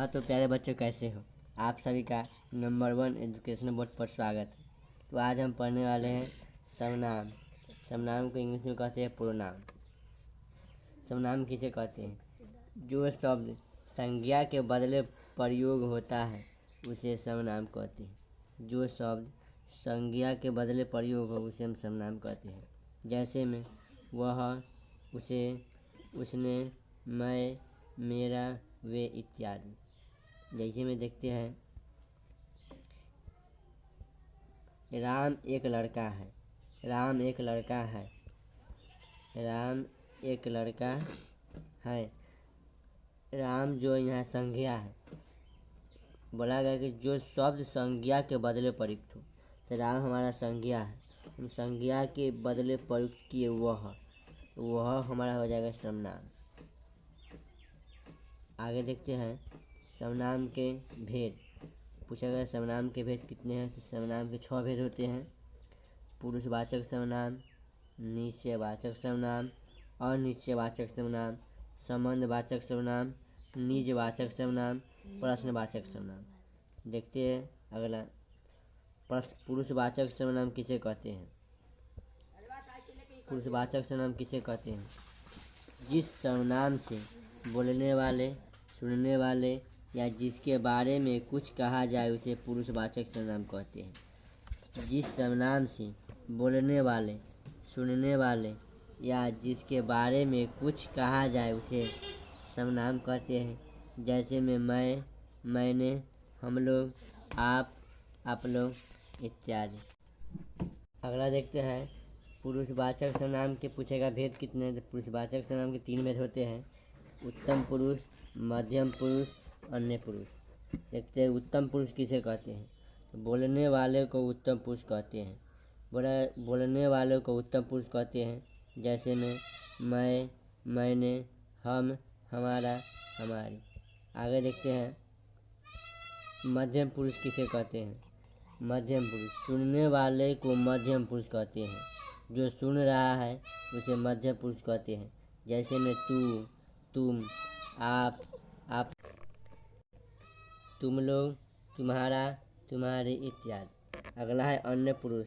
हाँ तो प्यारे बच्चों, कैसे हो आप? सभी का नंबर 1 एजुकेशन बोर्ड पर स्वागत है। तो आज हम पढ़ने वाले हैं सर्वनाम। सर्वनाम को इंग्लिश में कहते हैं प्रोनाउन। सर्वनाम किसे कहते हैं? जो शब्द संज्ञा के बदले प्रयोग होता है उसे सर्वनाम कहते हैं। जो शब्द संज्ञा के बदले प्रयोग हो उसे हम सर्वनाम कहते हैं। जैसे में वह, उसे, उसने, मैं, मेरा, वे इत्यादि। जैसे में देखते हैं, राम एक लड़का है। राम एक लड़का है। राम एक लड़का है। राम जो यहाँ संज्ञा है, बोला गया कि जो शब्द संज्ञा के बदले प्रयुक्त हो। तो राम हमारा संज्ञा है, हम संज्ञा के बदले प्रयुक्त किए वह हमारा हो जाएगा सर्वनाम। आगे देखते हैं सर्वनाम के भेद। पूछा गया सर्वनाम के भेद कितने हैं? तो सर्वनाम के 6 भेद होते हैं। पुरुषवाचक सर्वनाम, निश्चयवाचक सर्वनाम, अनिश्चयवाचक सर्वनाम, संबंधवाचक सर्वनाम, निजवाचक सर्वनाम, प्रश्नवाचक सर्वनाम। देखते हैं अगला। पुरुषवाचक सर्वनाम किसे कहते हैं? पुरुषवाचक सर्वनाम किसे कहते हैं? जिस सर्वनाम से बोलने वाले, सुनने वाले या जिसके बारे में कुछ कहा जाए उसे पुरुषवाचक सर्वनाम कहते हैं। जिस सर्वनाम से बोलने वाले, सुनने वाले या जिसके बारे में कुछ कहा जाए उसे सर्वनाम कहते हैं। जैसे में मैं, मैंने, हम लोग, आप लोग इत्यादि। अगला देखते हैं पुरुषवाचक सर्वनाम के पूछेगा भेद कितने हैं? तो पुरुषवाचक सर्वनाम के 3 भेद होते हैं। उत्तम पुरुष, मध्यम पुरुष, अन्य पुरुष। देखते हैं उत्तम पुरुष किसे कहते हैं? तो बोलने वाले को उत्तम पुरुष कहते हैं। बोलने वाले को उत्तम पुरुष कहते हैं। जैसे में मैं, मैंने, हम, हमारा, हमारी। आगे देखते हैं मध्यम पुरुष किसे कहते हैं? मध्यम पुरुष सुनने वाले को मध्यम पुरुष कहते हैं। जो सुन रहा है उसे मध्यम पुरुष कहते हैं। जैसे में तू, तुम, आप, तुम लोग, तुम्हारा, तुम्हारी इत्यादि। अगला है अन्य पुरुष।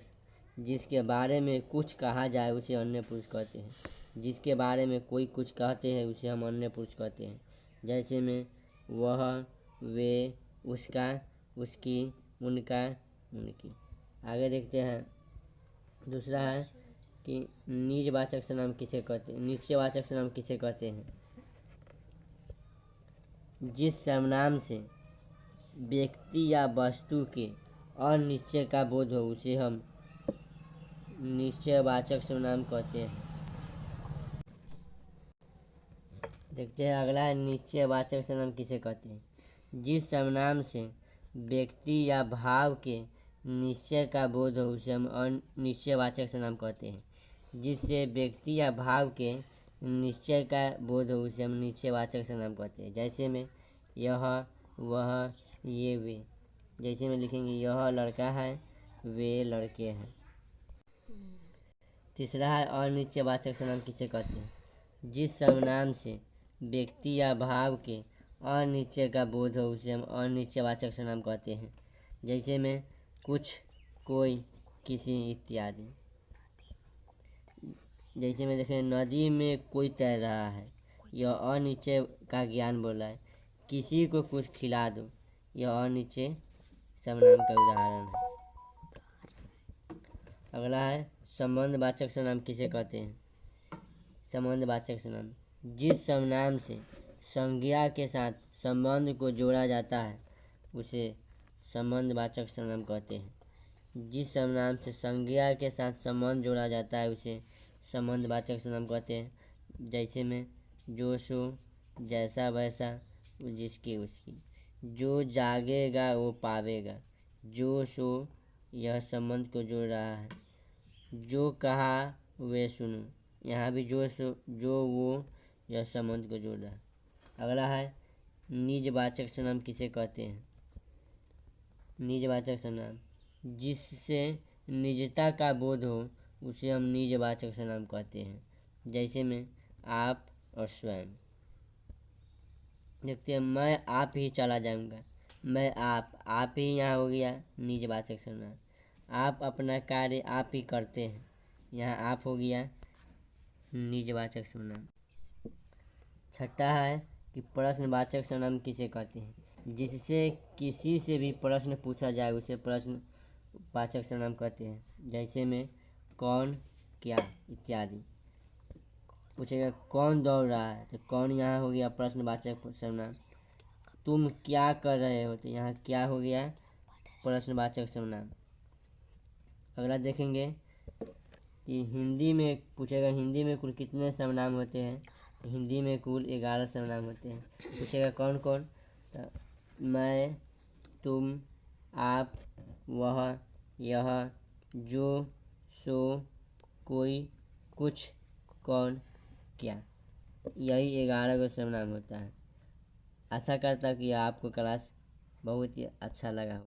जिसके बारे में कुछ कहा जाए उसे अन्य पुरुष कहते हैं। जिसके बारे में कोई कुछ कहते हैं उसे हम अन्य पुरुष कहते हैं। जैसे में वह, वे, उसका, उसकी, उनका, उनकी। आगे देखते हैं दूसरा है कि निजवाचक सर्वनाम किसे कहते हैं? निश्चयवाचक सर्वनाम किसे कहते हैं? जिस सर्वनाम से व्यक्ति या वस्तु के अनिश्चय का बोध हो उसे हम निश्चयवाचक सर्वनाम कहते हैं। देखते हैं अगला है निश्चयवाचक सर्वनाम किसे कहते हैं? जिस सर्वनाम से व्यक्ति या भाव के निश्चय का बोध हो उसे हम अनिश्चयवाचक सर्वनाम कहते हैं। जिससे व्यक्ति या भाव के निश्चय का बोध हो उसे हम निश्चयवाचक सर्वनाम कहते हैं। जैसे में यह, वह, ये, वे। जैसे में लिखेंगे यह लड़का है, वे लड़के हैं। तीसरा है अनिश्चयवाचक सर्वनाम किसे कहते हैं? जिस सर्वनाम से व्यक्ति या भाव के अनिश्चय का बोध हो उसे हम अनिश्चयवाचक सर्वनाम कहते हैं। जैसे में कुछ, कोई, किसी इत्यादि। जैसे में देखें नदी में कोई तैर रहा है, यह अनिश्चय का ज्ञान बोला है। किसी को कुछ खिला दो, यह अनिश्चय सर्वनाम का उदाहरण है। अगला है संबंधवाचक सर्वनाम किसे कहते हैं? संबंधवाचक सर्वनाम जिस सर्वनाम से संज्ञा के साथ संबंध को जोड़ा जाता है उसे संबंधवाचक सर्वनाम कहते हैं। जिस सर्वनाम से संज्ञा के साथ संबंध जोड़ा जाता है उसे संबंधवाचक सर्वनाम कहते हैं। जैसे में जो, सो, जैसा, वैसा, जिसकी, उसकी। जो जागेगा वो पावेगा। जो, सो यह संबंध को जोड़ रहा है। जो कहा वे सुनो, यहाँ भी जो, सो, जो, वो यह संबंध को जोड़ रहा है। अगला है निजवाचक सर्वनाम किसे कहते हैं? निजवाचक सर्वनाम जिससे निजता का बोध हो उसे हम निजवाचक सर्वनाम कहते हैं। जैसे में आप और स्वयं। देखते हैं, मैं आप ही चला जाऊंगा। मैं आप ही यहाँ हो गया निजवाचक सर्वनाम। आप अपना कार्य आप ही करते हैं, यहाँ आप हो गया निजवाचक सर्वनाम। छठा है कि प्रश्नवाचक सर्वनाम किसे कहते हैं? जिससे किसी से भी प्रश्न पूछा जाए उसे प्रश्नवाचक सर्वनाम कहते हैं। जैसे में कौन, क्या इत्यादि। पूछेगा कौन दौड़ रहा है, तो कौन यहाँ हो गया प्रश्नवाचक सर्वनाम। तुम क्या कर रहे हो, तो यहाँ क्या हो गया प्रश्नवाचक सर्वनाम। अगला देखेंगे कि हिंदी में पूछेगा हिंदी में कुल कितने सर्वनाम होते हैं। हिंदी में कुल 11 सर्वनाम होते हैं। पूछेगा कौन कौन, तो मैं, तुम, आप, वह, यह, जो, सो, कोई, कुछ, कौन, क्या। यही 11 गो सर्वनाम होता है। आशा करता कि आपको क्लास बहुत ही अच्छा लगा हो।